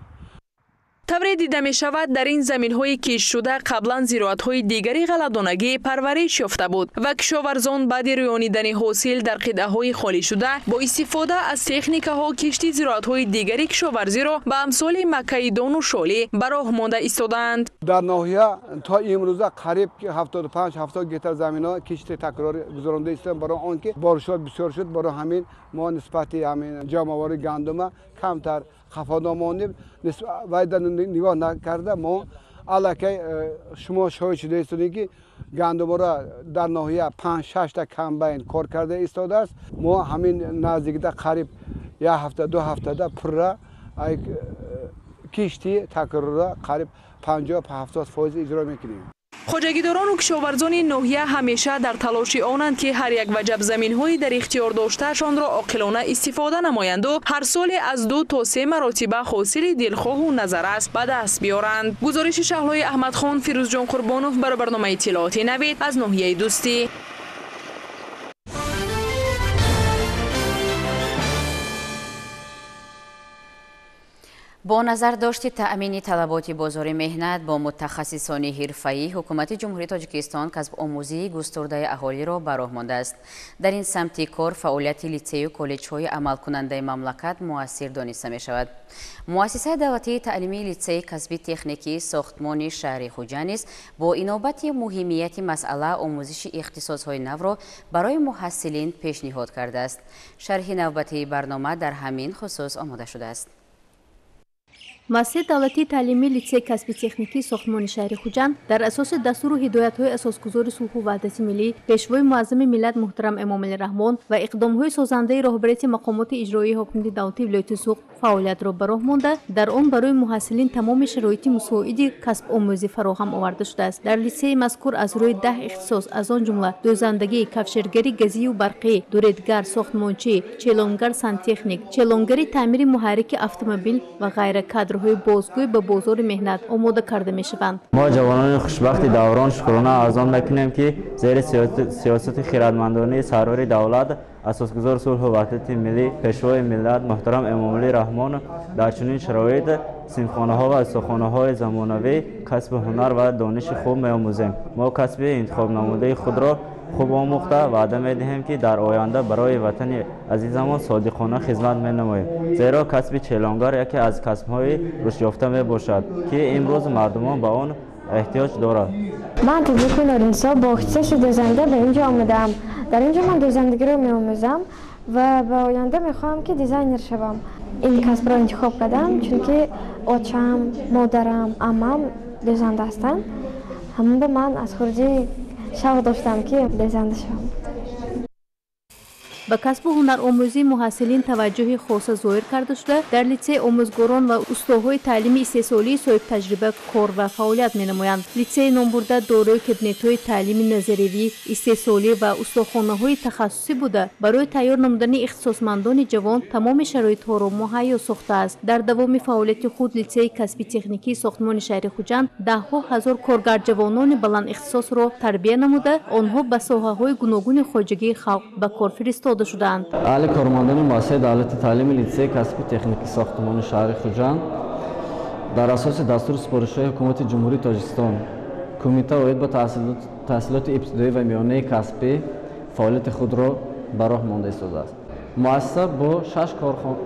тавре дида мешавад дар ин заминҳои кишшуда қаблан зироатҳои дигари ғалладонагӣ парвариш ёфта буд ва кишоварзон баъди рӯёнидани ҳосил дар қидаъҳои холишуда бо истифода аз техникаҳо кишти зироатҳои дигари кишоварзиро ба амсоли макаидону шолӣ ба роҳ монда истодаанд. дар ноҳия то имрӯза қариб 75-70 гектар заминҳо кишти такрорӣ гузаронда истанд. барои он ки боришот бисёр шуд, барои ҳамин мо нисбати ҳамин ҷамъовари гандума камтар хафодор мондем. вай нигоҳ накарда мо аллакай шумо шоҳид шуда истодем ки гандумро дар ноҳия 5-6 та комбайн кор карда истодааст. мо ҳамин наздикда қариб 1 ҳафта 2 ҳафтада пурра кишти такрора қариб 50-70% иҷро мекунем. хоҷагидорон و кишоварзони ноҳия ҳамеша дар талоши онанд ки ҳар як ваҷаб заминҳои дар ихтиёр доштаашонро оқилона истифода намоянду ҳар соле аз 2 то 3 маротиба ҳосили дилхоҳу назаррас ба даст биёранд. гузориши Шаҳлои Аҳмадхон, Фирӯзҷон Қурбонов барои барномаи иттилооти Навед аз ноҳияи Дӯстӣ. бо назардошти таъмини талаботи бозори меҳнат бо мутахассисони ҳирфаӣ, ҳукумати ҷумҳурии Тоҷикистон касбомӯзии густурдаи аҳолиро ба роҳ мондааст. дар ин самти кор фаъолияти литсею коллеҷҳои амалкунандаи мамлакат муассир дониста мешавад. муассисаи давлатии таълимии литсеи касби техникии сохтмони шаҳри Хуҷа низ бо инобати муҳимияти масъала омӯзиши ихтисосҳои навро барои муҳассилин пешниҳод кардааст. шарҳи навбатии барнома дар ҳамин хусус омода шудааст. муассисаи давлатии таълимии литсеи касби техникии сохтмони шаҳри Хуҷанд дар асоси дастуру ҳидоятҳои асосгузори сулҳу ваҳдати миллӣ, пешвои муаззами миллат муҳтарам Эмомалӣ Раҳмон ва иқдомҳои созандаи роҳбарияти мақомоти иҷроии ҳокимияти давлатии вилояти Суғ фаъолиятро ба роҳ монда, дар он барои муҳассилин тамоми шароити мусоиди касбомӯзӣ фароҳам оварда шудааст. дар литсеи мазкур аз рӯи 10 ихтисос, аз он ҷумла дӯзандагӣ, кафшергарӣ газию барқӣ, дуредгар, сохтмончӣ, челонгар сантехник, челонгари таъмири муҳаррики автомобил ва ғайра кадрҳои бозгӯй ба бозори меҳнат омода карда мешаванд. мо ҷавонони хушбахти даврон шукрона арзон мекунем ки зери сиёсати хиратмандони сарвари давлат асосгузор сулҳу ваҳдати миллӣ пешвои миллат муҳтарам Эмомалӣ Раҳмон дар чунин шароит синфхонаҳо ва устохонаҳои замонавӣ касби ҳунар ва дониши хуб меомӯзем. мо касби интихобнамудаи худро хуб омӯхта ваъда медиҳем ки дар оянда барои ватани азизамон содиқона хизмат менамоем. зеро касби челонгар яке аз касбҳои рушдёфта мебошад ки имрӯз мардумон ба он эҳтиёҷ дорад. ман Тибуки Нуринсо бо ихтисоси дӯзанда ба инҷо омадаам. дар инҷо ман дӯзандагиро меомӯзам ва ба оянда мехоҳам ки дизайнер шавам. ин касбро интихоб кардам чунки очам, модарам, амам дӯзанда ҳастанд. ҳамон ба ман аз хурдӣ шавқ доштам ки дӯзанда шавам. ба касбу ҳунаромӯзии муҳассилин таваҷҷӯҳи хоса зоҳир карда шуда, дар литсеи омӯзгорон ва устоҳои таълими истеҳсолии соҳибтаҷриба кор ва фаъолият менамоянд. литсеи номбурда дорои кабинетҳои таълими назариявӣ, истеҳсолӣ ва устохонаҳои тахассусӣ буда, барои тайёр намудани ихтисосмандони ҷавон тамоми шароитҳоро муҳайё сохтааст. дар давоми фаъолияти худ литсеи касби техникии сохтмони шаҳри Хуҷанд даҳҳо ҳазор коргарҷавонони баландихтисосро тарбия намуда, онҳо ба соҳаҳои гуногуни хоҷагии халқ ба кор фиристод шуданд. аҳли кормандони муассисаи давлати таълими литсеи касби техникии сохтмони шаҳри Хуҷанд дар асоси дастури супоришҳои ҳукумати ҷумҳурии Тоҷикистон кумита оид ба таҳсилоти ибтидоӣ ва миёнаи касбӣ фаъолияти худро ба роҳ монда истодааст. муассиса бо 6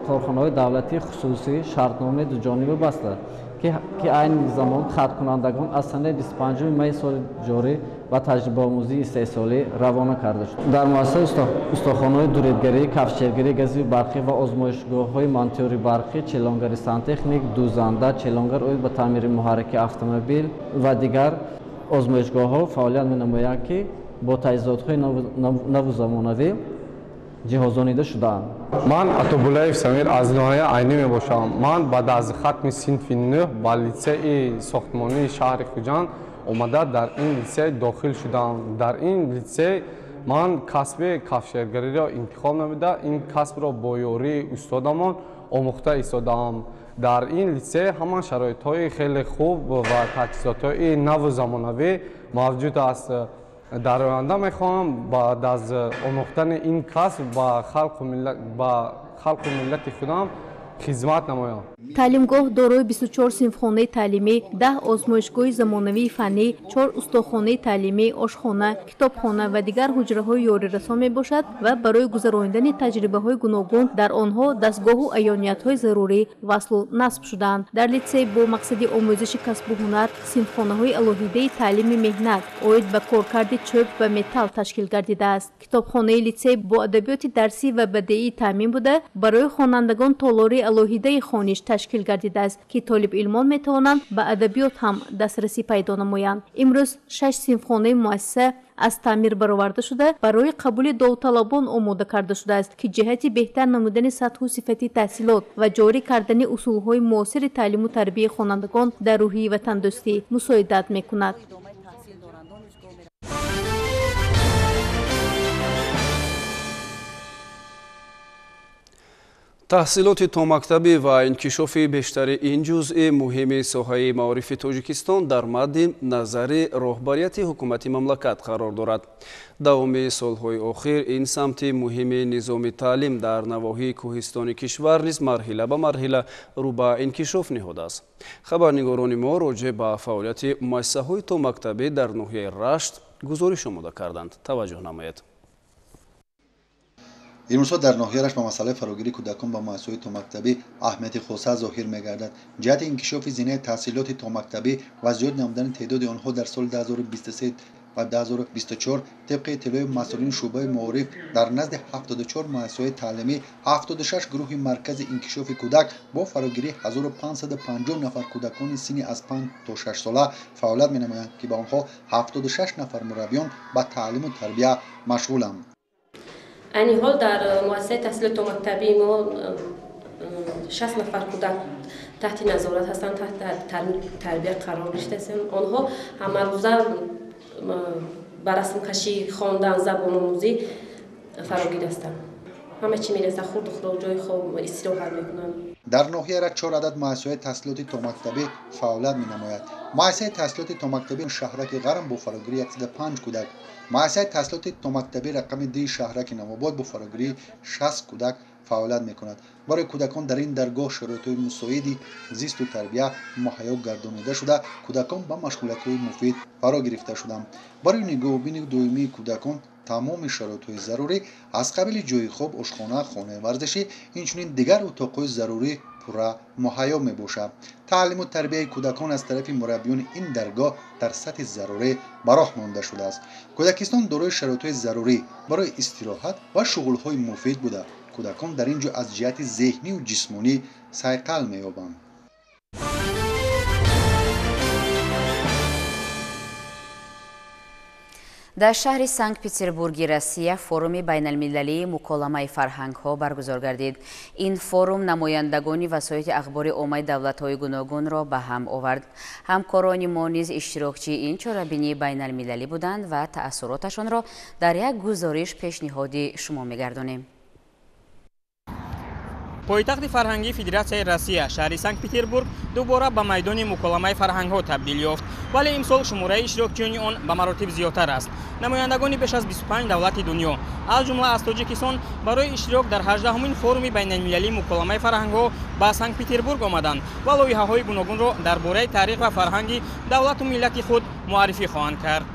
корхонаҳои давлатии хусусӣ шартномаи дуҷонибе баста ки айни замон хаткунандагон аз санаи 25 майи соли ҷорӣ ба таҷрибаомӯзии истеҳсолӣ равона карда шуд. дар муассиса устохонаҳои дуредгарӣ, кафшергарӣ гази барқӣ ва озмоишгоҳҳои монтёри барқӣ, челонгари сантехник, дӯзанда, челонгар оид ба таъмири муҳаррики автомобил ва дигар озмоишгоҳҳо фаъолият менамоянд ки бо таҷҳизотҳои наву замонавӣ ҷиҳозонида шудаанд. ман Атабулаев Самир аз ноҳия Айнӣ мебошам. ман баъд аз хатми синфи 9 ба литсеи сохтмонии шаҳри Хуҷанд омада дар ин литсей дохил шудам. дар ин литсей ман касби кафшергариро интихоб намуда, ин касбро бо ёрии устодамон омӯхта истодаам. дар ин литсей ҳаман шароитҳои хеле хуб ва таҷҳизотҳои наву замонавӣ мавҷуд аст. дар оянда мехоҳам баъд аз омӯхтани ин касб ба халқу миллати худам хизмат намоям. таълимгоҳ дорои 24 синфхонаи таълимӣ, 10 озмоишгоҳи замонавии фаннӣ, 4 устохонаи таълимӣ, ошхона, китобхона ва дигар ҳуҷраҳои ёрирасон мебошад ва барои гузарондани таҷрибаҳои гуногун дар онҳо дастгоҳу аёниятҳои зарурӣ васлу насб шуданд. дар литсей бо мақсади омӯзиши касбу ҳунар синфхонаҳои алоҳидаи таълими меҳнат оид ба коркарди чӯб ва металл ташкил гардидааст. китобхонаи литсей бо адабиёти дарсӣ ва бадеӣ таъмин буда, барои хонандагон толори алоҳидаи хониш ташкил гардидааст ки толибилмон метавонанд ба адабиёт ҳам дастрасӣ пайдо намоянд. имрӯз 6 синфхонаи муассиса аз таъмир бароварда шуда барои қабули довталабон омода карда шудааст ки ҷиҳати беҳтар намудани сатҳу сифати таҳсилот ва ҷорӣ кардани усулҳои муосири таълиму тарбияи хонандагон дар рӯҳӣ ва тандурустӣ мусоидат мекунад. таҳсилоти томактабӣ ва инкишофи бештари ин ҷузъи муҳими соҳаи маорифи Тоҷикистон дар мадди назари роҳбарияти ҳукумати мамлакат қарор дорад. давоми солҳои охир ин самти муҳими низоми таълим дар навоҳии кӯҳистони кишвар низ марҳила ба марҳила рӯ ба инкишоф ниҳодааст. хабарнигорони мо роҷеъ ба фаъолияти муассисаҳои томактабӣ дар ноҳияи Рашт гузориш омода карданд. таваҷҷӯҳ намоед. имрӯзҳо дар ноҳияи Рашт ба масъалаи фарогирии кӯдакон ба муассисаҳои томактабӣ аҳамияти хоса зоҳир мегардад. ҷиҳати инкишофи зинаи таҳсилоти томактабӣ ва зиёд намудани теъдоди онҳо дар соли 2023 ва 2024 табқи иттилои масъулини шӯъбаи маориф дар назди 74 муассисаҳои таълимӣ 76 гурӯҳи маркази инкишофи кӯдак бо фарогирии 1550 нафар кӯдакони синни аз 5 то 6 сола фаъолият менамоянд ки ба онҳо 76 нафар мураббиён ба таълиму тарбия машғуланд. айни ҳол дар муассисаи таҳсилоти томактабии мо 60 нафар кӯдак таҳти назорат ҳастанд, таҳти тарбия қарор гирифтааст. онҳо ҳамарӯза ба расмкашӣ хондан, забономӯзӣ фарогир ҳастанд. ҳама чӣ мерасад, хурду хӯрок, ҷои хоб, истироҳат мекунанд. дар ноҳияи Рашт 4 адад муассисаҳои таҳсилоти томактабӣ фаъолият менамояд. муассисаи таҳсилоти томактабии шаҳраки ғарм бо фарогирии 105 кӯдак, муассисаи таҳсилоти томактабии рақами 2 шаҳраки Навобод бо фарогирии 60 кӯдак фаъолият мекунад. барои кӯдакон дар ин даргоҳ шароитҳои мусоиди зисту тарбия муҳайё гардонида шуда, кӯдакон ба машғулиятҳои муфид фаро гирифта шуданд. барои нигоҳубини доимии кӯдакон тамоми шароитҳои зарурӣ аз қабили ҷои хоб, ошхона, хонаи варзишӣ, инчунин дигар утоқҳои зарурӣ пурра муҳайё мебошад. таълиму тарбияи кӯдакон аз тарафи мураббиёни ин даргоҳ дар сатҳи зарурӣ ба роҳ монда шудааст. кӯдакистон дорои шароитҳои зарурӣ барои истироҳат ва шуғулҳои муфид буда, кӯдакон дар ин ҷо аз ҷиҳати зеҳниву ҷисмонӣ сайқал меёбанд. дар шаҳри Санкт-Петербурги Россия форуми байналмилалии муколамаи фарҳангҳо баргузор гардид. ин форум намояндагони васоити ахбори оммаи давлатҳои гуногунро ба ҳам овард. ҳамкорони мо низ иштирокчии ин чорабинии байналмилалӣ буданд ва таъссуроташонро дар як гузориш пешниҳодӣ шумо мегардонем. пойтахти фарҳангии Федератсияи Россия шаҳри Санкт-Петербург дубора ба майдони муколамаи фарҳангҳо табдил ёфт, вале имсол шумораи иштирокчиёни он ба маротиб зиёдтар аст. намояндагони беш аз 25 давлати дунё аз ҷумла аз Тоҷикистон барои иштирок дар 18-умин форуми байналмилалии муколамаи фарҳангҳо ба Санкт-Петербург омаданд ва лоиҳаҳои гуногунро дар бораи таърих ва фарҳанги давлату миллати худ муаррифӣ хоҳанд кард.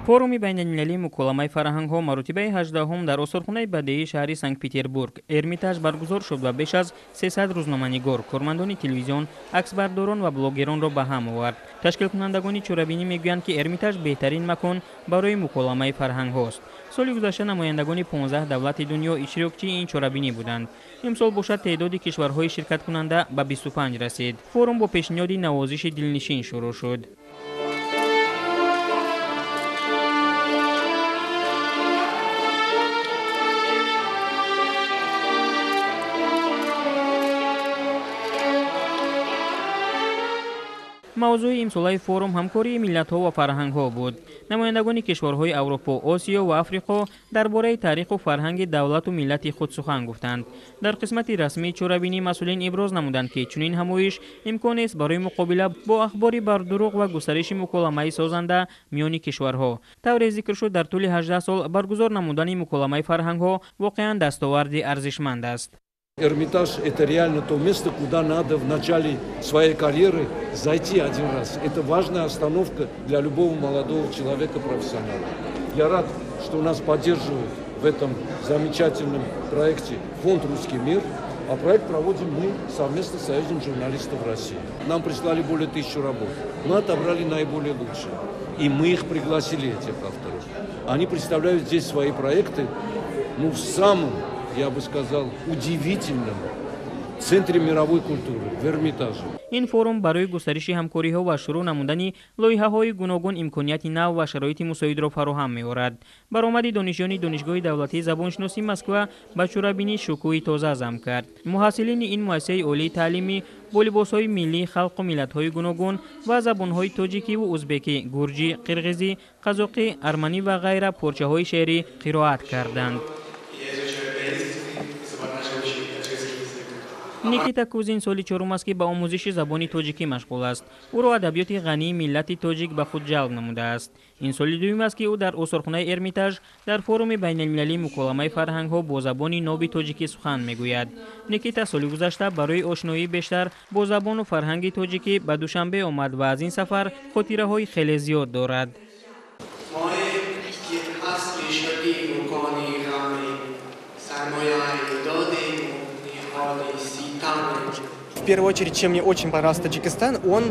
форуми байналмилалии муколамаи фарҳангҳо маротибаи 18-ум дар осорхонаи бадеии шаҳри Санкт-Петербург Эрмитаж баргузор шуд ва беш аз 300 рӯзноманигор, кормандони телевизион, аксбардорон ва блогеронро ба ҳам овард. ташкилкунандагони чорабинӣ мегӯянд, ки Эрмитаж беҳтарин макон барои муколамаи фарҳангҳост. соли гузашта намояндагони 15 давлати дунё иштирокчии ин чорабинӣ буданд. имсол бошад теъдоди кишварҳои ширкаткунанда ба 25 расид. форум бо пешниҳоди навозиши дилнишин шурӯъ шуд. мавзӯи имсолаи форум ҳамкории миллатҳо ва фарҳангҳо буд. намояндагони кишварҳои Аврупо, Осиё ва Африқо дар бораи таъриху фарҳанги давлату миллати худ сухан гуфтанд. дар қисмати расмии чорабинӣ масъулин иброз намуданд, ки чунин ҳамоиш имконест барои муқобила бо ахбори бардуруғ ва густариши муколамаи созанда миёни кишварҳо. тавре зикр шуд, дар тӯли 18 сол баргузор намудани муколамаи фарҳангҳо воқеан дастоварди арзишманд аст. Эрмитаж – это реально то место, куда надо в начале своей карьеры зайти один раз. Это важная остановка для любого молодого человека, профессионала. Я рад, что нас поддерживают в этом замечательном проекте фонд «Русский мир», а проект проводим мы совместно с Союзом журналистов России. Нам прислали более 1000 работ. Мы отобрали наиболее лучшие. И мы их пригласили, этих авторов. Они представляют здесь свои проекты, в самом, я бы сказал, удивительном центре мировой культуры в Эрмитаже. ин форум барои густариши ҳамкориҳо ва шурӯъ намудани лоиҳаҳои гуногун имконияти нав ва шароити мусоидро фароҳам меорад. баромади донишҷӯёни донишгоҳи давлатии забоншиносии Москва ба чорабинӣ шукӯҳи тоза зам кард. муҳассилини ин муассисаи олии таълимӣ бо либосҳои миллии халқу миллатҳои гуногун ва забонҳои тоҷикиву узбекӣ, гурҷӣ, қирғизӣ, қазоқӣ, арманӣ ва ғайра порчаҳои шеърӣ қироат карданд. نیکیتا کوزین سالی چهارم است که به آموزش زبان تاجیکی مشغول است. او را ادبیات غنی ملت تاجیک به خود جلب نموده است. این سال دوم است که او در استخوان‌های ارمیتاژ در فروم بین‌المللی مکالمه فرهنگ‌ها با زبان ناب تاجیکی سخن می‌گوید. نیکیتا سال گذشته برای آشنایی بیشتر با زبان و فرهنگ تاجیکی به دوشنبه آمد و از این سفر خاطره‌های خیلی زیاد دارد. В первую очередь, чем мне очень понравился Таджикистан, он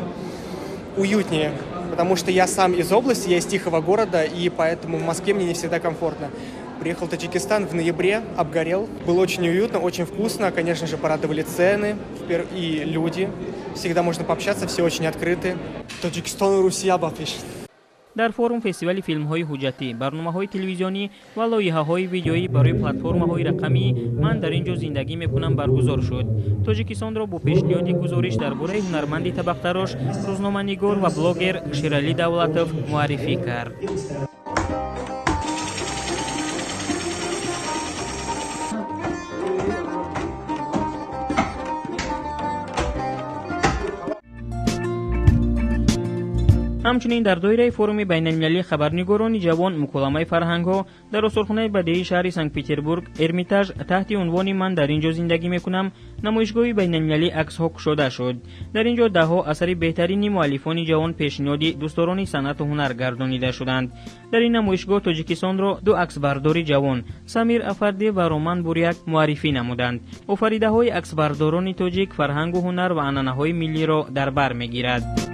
уютнее, потому что я сам из области, я из тихого города, и поэтому в Москве мне не всегда комфортно. Приехал в Таджикистан в ноябре, обгорел, было очень уютно, очень вкусно, конечно же, порадовали цены и люди, всегда можно пообщаться, все очень открыты. Таджикистан и Русия пишет. در فروم فستیوال فیلم‌های حجتی، برنامه‌های تلویزیونی و لایحه‌های ویدیویی برای پلتفرم‌های رقمی من در اینجا زندگی می‌کنم برگزار شد. تاجیکستان را با پیشنهاد گزارش درباره هنرمند طبق‌تراش، روزنامه‌نگار و بلاگر شیرالی دولتوف معرفی کرد. همچنین در دایره فروم بین‌المللی خبرنگاران جوان مکالمه فرهنگ‌ها در استخوان‌های بدیهی شهر سنت پترزبورگ ارمیتاژ تحت عنوان من در اینجا زندگی می‌کنم نمایشگاه بین‌المللی عکس‌ها گشوده شد. در اینجا ده‌ها اثر بهترین مؤلفان جوان پیشنهاد دوستداران صنعت و هنر گردانیده شدند. در این نمایشگاه تاجیکستان را دو عکسبردار جوان سمیر افردی و رومان بوریک معرفی نمودند. آفریده‌های عکسبرداران تاجیک فرهنگ و هنر و عنعنه‌های ملی را در بر می‌گیرد.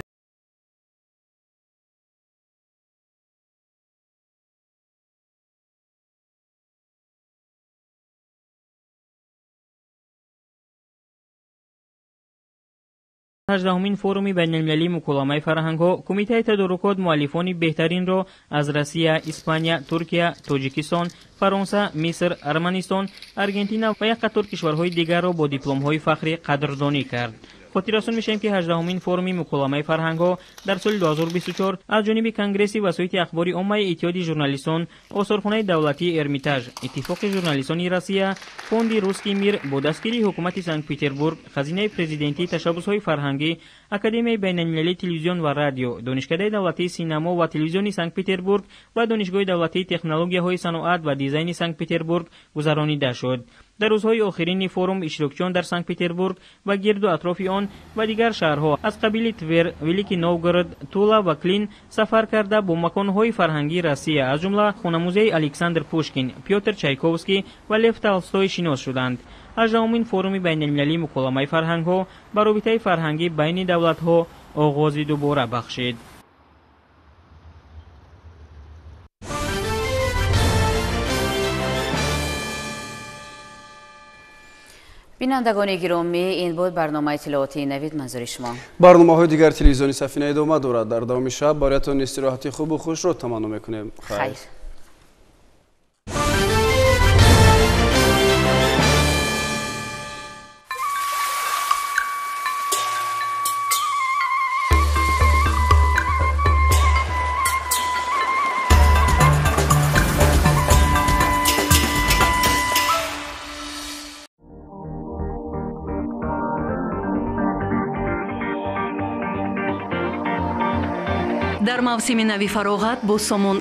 هجدهمین فروم بین‌المللی مکالمه فرهنگ‌ها کمیته تدارکات مؤلفان بهترین را از روسیه، اسپانیا، ترکیه، تاجیکستان، فرانسه، مصر، ارمنستان، آرژانتین و یک قطار کشورهای دیگر را با دیپلم‌های فخری قدردانی کرد. خاطررسان میشیم که 18مین فروم مکالمه فرهنگ‌ها در سال 2024 از جانب کنگره وسایط اخباری عامه اتحاد ژورنالیستان، آثارخانه دولتی ارمیتاژ، اتفاق ژورنالیستان روسیه، فوند روسکی میر با دستگیری حکومت سنت پترزبورگ، خزینه پرزیدنتی تشبس‌های فرهنگی، اکادمی بین‌المللی تلویزیون و رادیو، دانشکده دولتی سینما و تلویزیون سنت پترزبورگ و دانشگاه دولتی تکنولوژی‌های صنعت و دیزاین سنت پترزبورگ گذرانیده شد. در روزهای آخرین فروم اشتراکچیان در سنت پترزبورگ و گرد و اطراف آن و دیگر شهرها از قبیل تور، ولیکی نوگورود، تولا و کلین سفر کرده با مکان‌های فرهنگی روسیه از جمله خانه موزه الکساندر پوشکین، پیوتر چایکوفسکی و لیو تولستوی شناس شدند. 18مین فروم بین‌المللی مکالمه فرهنگ‌ها به رابطه فرهنگی بین دولت‌ها آغاز دوباره بخشید. بینندگان گرامی، این بود برنامه اطلاعاتی نوید. منظور شما. برنامه‌های دیگر تلویزیونی سفینه ادامه دارد. در ادامه شب برایتان استراحت خوب و خوش را تمنا می‌کنیم. خیر. در موسم نوی فراغت با سامان